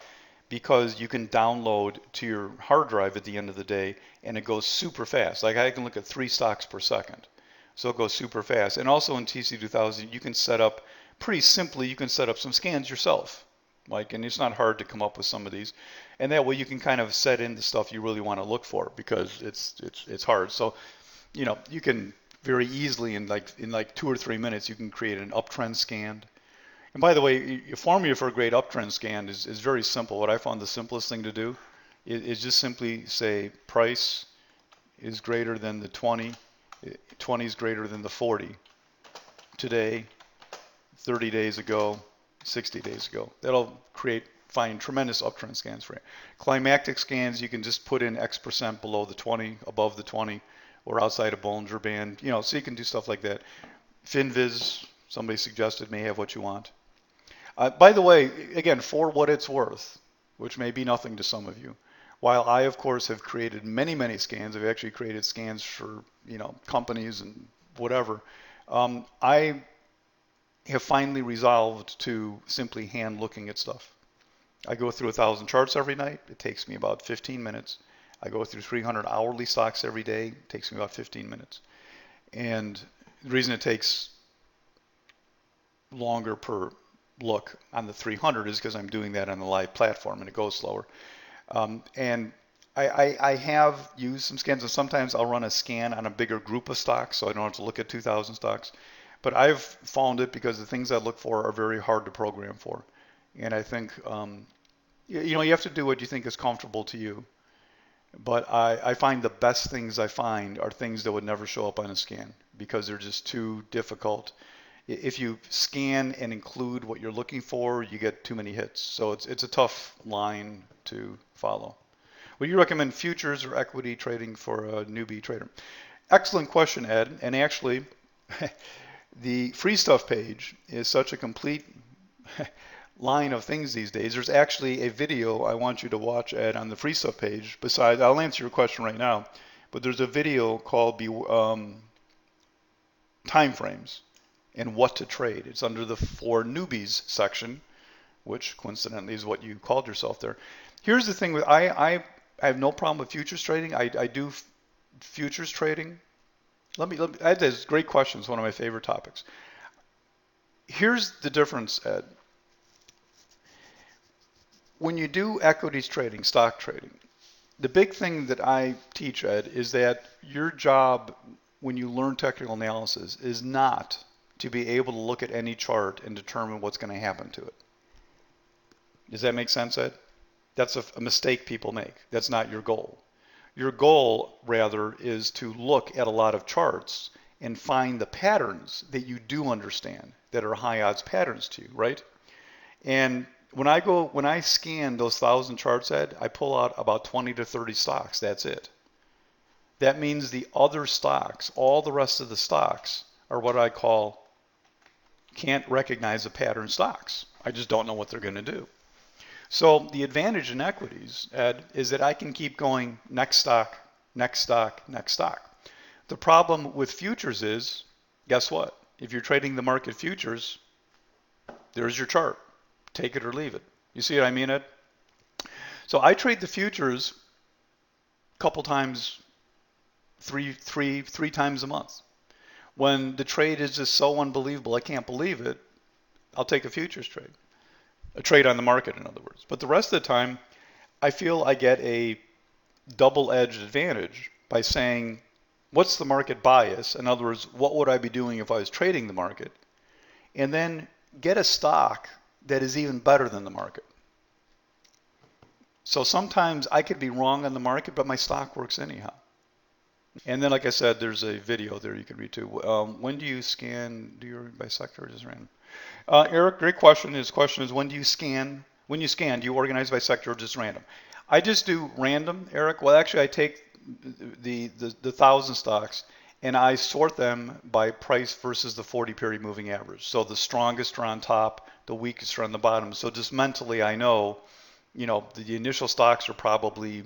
because you can download to your hard drive at the end of the day and it goes super fast. Like I can look at 3 stocks per second. So it goes super fast. And also in TC2000, you can set up pretty simply, you can set up some scans yourself. And it's not hard to come up with some of these. And that way you can kind of set in the stuff you really want to look for because it's hard. So, you can very easily in like 2 or 3 minutes, you can create an uptrend scan. And by the way, your formula for a great uptrend scan is very simple. What I found the simplest thing to do is just simply say price is greater than the 20, 20 is greater than the 40 today, 30 days ago, 60 days ago. That'll find tremendous uptrend scans for you. Climactic scans, you can just put in X% below the 20, above the 20, or outside a Bollinger Band, so you can do stuff like that. FinViz, somebody suggested may have what you want. By the way, again, for what it's worth, which may be nothing to some of you, while I, of course, have created many, many scans, I've actually created scans for, companies and whatever, I have finally resolved to simply hand looking at stuff. I go through 1,000 charts every night. It takes me about 15 minutes. I go through 300 hourly stocks every day. It takes me about 15 minutes. And the reason it takes longer per look on the 300 is because I'm doing that on the live platform and it goes slower. And I have used some scans, and sometimes I'll run a scan on a bigger group of stocks, so I don't have to look at 2,000 stocks. But I've found it because the things I look for are very hard to program for. And I think, you have to do what you think is comfortable to you. But I find the best things I find are things that would never show up on a scan because they're just too difficult. If you scan and include what you're looking for, you get too many hits. So it's a tough line to follow. Would you recommend futures or equity trading for a newbie trader? Excellent question, Ed. And actually, the free stuff page is such a complete line of things these days. There's actually a video I want you to watch, Ed, on the free stuff page. Besides, I'll answer your question right now, but there's a video called Time Frames and What to Trade. It's under the For Newbies section, which coincidentally is what you called yourself there. Here's the thing with I have no problem with futures trading. I do futures trading. That's a great question. It's one of my favorite topics. Here's the difference, Ed. When you do equities trading, stock trading, the big thing that I teach, Ed, is that your job when you learn technical analysis is not to be able to look at any chart and determine what's going to happen to it. Does that make sense, Ed? That's a mistake people make. That's not your goal. Your goal, rather, is to look at a lot of charts and find the patterns that you do understand that are high odds patterns to you, right? And when I scan those 1,000 charts, Ed, I pull out about 20 to 30 stocks. That's it. That means the other stocks, all the rest of the stocks, are what I call can't recognize the pattern stocks. I just don't know what they're going to do. So the advantage in equities, Ed, is that I can keep going next stock, next stock, next stock. The problem with futures is, guess what? If you're trading the market futures, there's your chart. Take it or leave it. You see what I mean, Ed? So I trade the futures a couple times, three times a month. When the trade is just so unbelievable, I can't believe it, I'll take a futures trade. A trade on the market, in other words. But the rest of the time, I feel I get a double-edged advantage by saying, what's the market bias? In other words, what would I be doing if I was trading the market? And then get a stock that is even better than the market. So sometimes I could be wrong on the market, but my stock works anyhow. And then, like I said, there's a video there you can read too. When do you scan? Do you by sector or just random? Eric, great question. His question is, when do you scan? When you scan, do you organize by sector or just random? I just do random, Eric. Well, actually, I take the 1,000 stocks and I sort them by price versus the 40-period moving average. So the strongest are on top, the weakest are on the bottom. So just mentally, I know, the initial stocks are probably,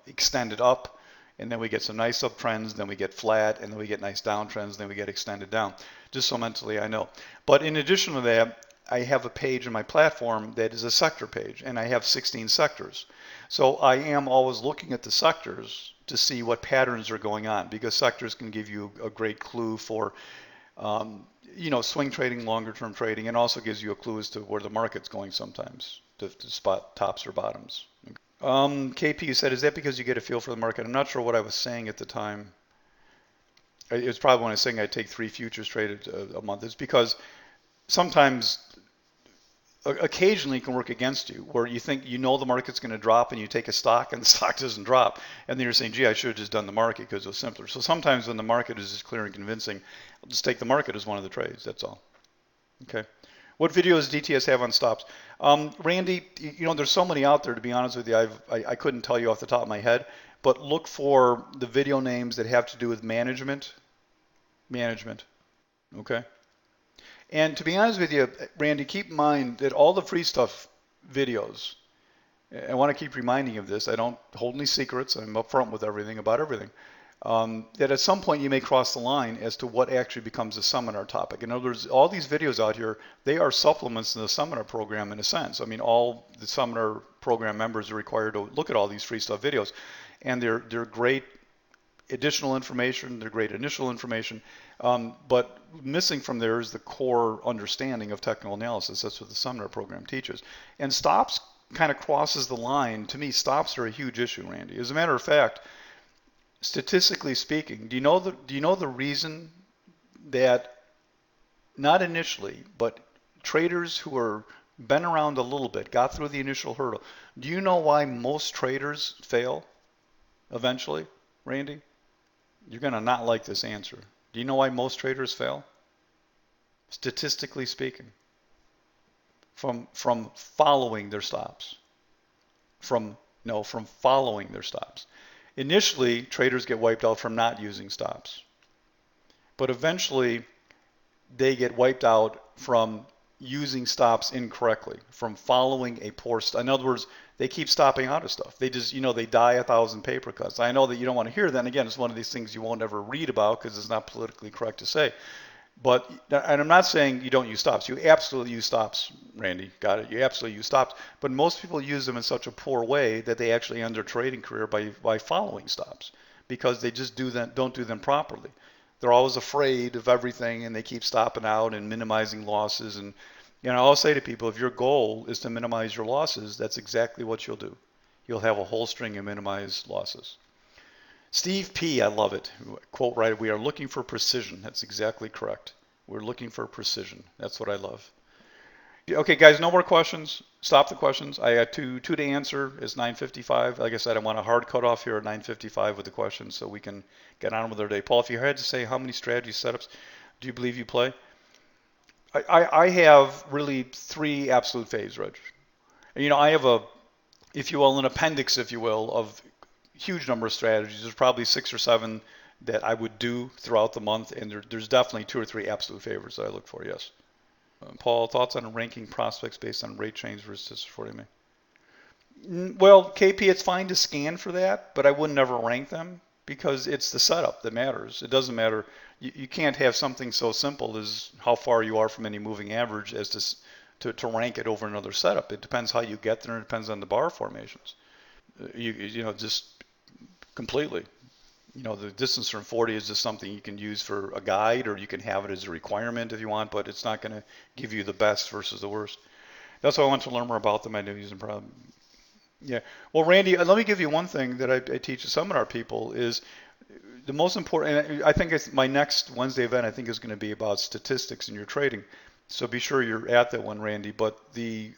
extended up. And then we get some nice uptrends, then we get flat, and then we get nice downtrends, then we get extended down. Just so mentally I know. But in addition to that, I have a page in my platform that is a sector page, and I have 16 sectors. So I am always looking at the sectors to see what patterns are going on, because sectors can give you a great clue for swing trading, longer term trading, and also gives you a clue as to where the market's going sometimes to spot tops or bottoms. KP said, is that because you get a feel for the market? I'm not sure what I was saying at the time. It was probably when I was saying I take 3 futures traded a month. It's because sometimes, occasionally, it can work against you, where you think the market's going to drop and you take a stock and the stock doesn't drop. And then you're saying, gee, I should have just done the market because it was simpler. So sometimes when the market is just clear and convincing, I'll just take the market as one of the trades. That's all. Okay. What videos does DTS have on stops? Randy, there's so many out there, to be honest with you, I couldn't tell you off the top of my head, but look for the video names that have to do with management, okay? And to be honest with you, Randy, keep in mind that all the free stuff videos, I want to keep reminding you of this. I don't hold any secrets. I'm upfront with everything about everything. That at some point you may cross the line as to what actually becomes a seminar topic. In other words, all these videos out here, they are supplements to the seminar program in a sense. I mean, all the seminar program members are required to look at all these free stuff videos, and they're great additional information, they're great initial information, but missing from there is the core understanding of technical analysis. That's what the seminar program teaches. And stops kind of crosses the line. To me, stops are a huge issue, Randy. As a matter of fact, statistically speaking, do you know the reason that not initially, but traders who are been around a little bit, got through the initial hurdle, do you know why most traders fail eventually, Randy? You're going to not like this answer. Do you know why most traders fail? Statistically speaking, from following their stops. From no, from following their stops. Initially, traders get wiped out from not using stops. But eventually, they get wiped out from using stops incorrectly, from following a poor stop. In other words, they keep stopping out of stuff. They just, they die a thousand paper cuts. I know that you don't want to hear that. And again, it's one of these things you won't ever read about because it's not politically correct to say. But, and I'm not saying you don't use stops. You absolutely use stops, Randy. Got it. You absolutely use stops. But most people use them in such a poor way that they actually end their trading career by following stops because they just don't do them properly. They're always afraid of everything and they keep stopping out and minimizing losses. And, I'll say to people, if your goal is to minimize your losses, that's exactly what you'll do. You'll have a whole string of minimized losses. Steve P., I love it. Quote right, we are looking for precision. That's exactly correct. We're looking for precision. That's what I love. Okay, guys, no more questions. Stop the questions. I got two to answer. It's 9:55. Like I said, I want a hard cutoff here at 9:55 with the questions so we can get on with our day. Paul, if you had to say how many strategy setups do you believe you play? I have really three absolute faves, Reg. I have if you will, an appendix, if you will, of huge number of strategies. There's probably 6 or 7 that I would do throughout the month, and there's definitely 2 or 3 absolute favorites that I look for, yes. Paul, thoughts on ranking prospects based on rate change versus 40 MA? Well, KP, it's fine to scan for that, but I would never rank them because it's the setup that matters. It doesn't matter. You can't have something so simple as how far you are from any moving average as to rank it over another setup. It depends how you get there, and it depends on the bar formations. Just completely. The distance from 40 is just something you can use for a guide, or you can have it as a requirement if you want, but it's not going to give you the best versus the worst. That's why I want to learn more about them. I know using problem. Yeah. Well, Randy, let me give you one thing that I teach the seminar people is the most important, and I think it's my next Wednesday event, I think is going to be about statistics in your trading. So be sure you're at that one, Randy. But the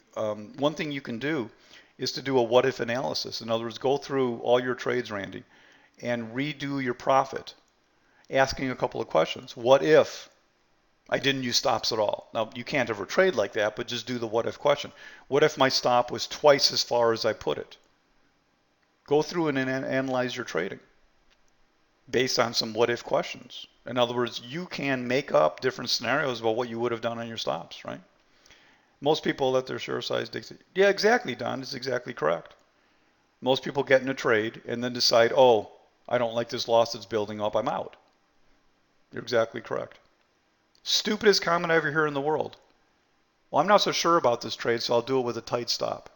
one thing you can do is to do a what if analysis. In other words, go through all your trades, Randy, and redo your profit, asking a couple of questions. What if I didn't use stops at all? Now, you can't ever trade like that, but just do the what if question. What if my stop was twice as far as I put it? Go through and analyze your trading based on some what if questions. In other words, you can make up different scenarios about what you would have done on your stops, right? Most people let their share size dictate. Yeah, exactly, Don. It's exactly correct. Most people get in a trade and then decide, oh, I don't like this loss that's building up, I'm out. You're exactly correct. Stupidest comment I ever hear in the world. Well, I'm not so sure about this trade, so I'll do it with a tight stop.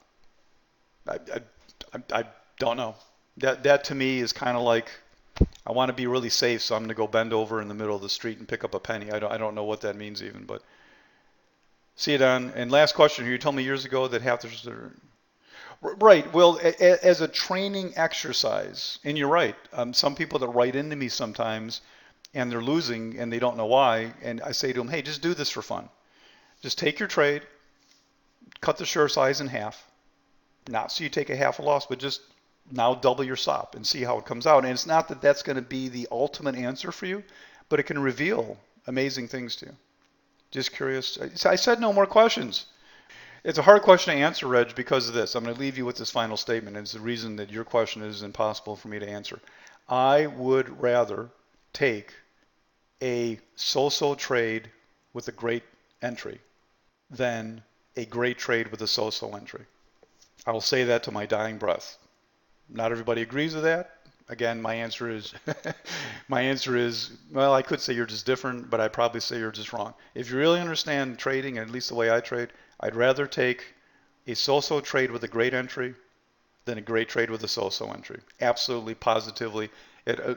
I don't know. That to me is kind of like, I want to be really safe, so I'm going to go bend over in the middle of the street and pick up a penny. I don't know what that means even, but see it on. And last question here. You told me years ago that half the right. Well, as a training exercise, and you're right. Some people that write into me sometimes, and they're losing, and they don't know why. And I say to them, hey, just do this for fun. Just take your trade, cut the share size in half. Not so you take a half a loss, but just now double your stop and see how it comes out. And it's not that that's going to be the ultimate answer for you, but it can reveal amazing things to you. Just curious. I said no more questions. It's a hard question to answer, Reg, because of this. I'm going to leave you with this final statement. It's the reason that your question is impossible for me to answer. I would rather take a so-so trade with a great entry than a great trade with a so-so entry. I will say that to my dying breath. Not everybody agrees with that. Again, my answer is, my answer is, well, I could say you're just different, but I'd probably say you're just wrong. If you really understand trading, at least the way I trade, I'd rather take a so-so trade with a great entry than a great trade with a so-so entry. Absolutely, positively.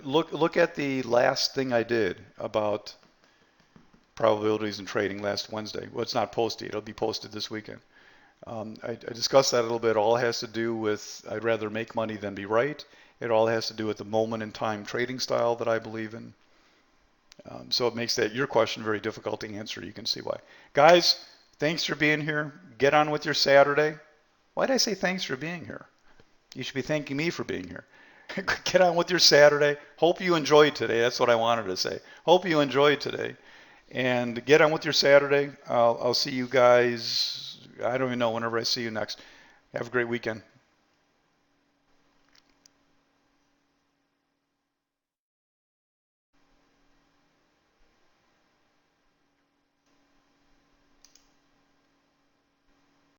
Look at the last thing I did about probabilities in trading last Wednesday. Well, it's not posted. It'll be posted this weekend. I discussed that a little bit. All has to do with I'd rather make money than be right. It all has to do with the moment in time trading style that I believe in. So it makes that your question very difficult to answer. You can see why. Guys, thanks for being here. Get on with your Saturday. Why did I say thanks for being here? You should be thanking me for being here. Get on with your Saturday. Hope you enjoyed today. That's what I wanted to say. Hope you enjoyed today. And get on with your Saturday. I'll see you guys. I don't even know whenever I see you next. Have a great weekend.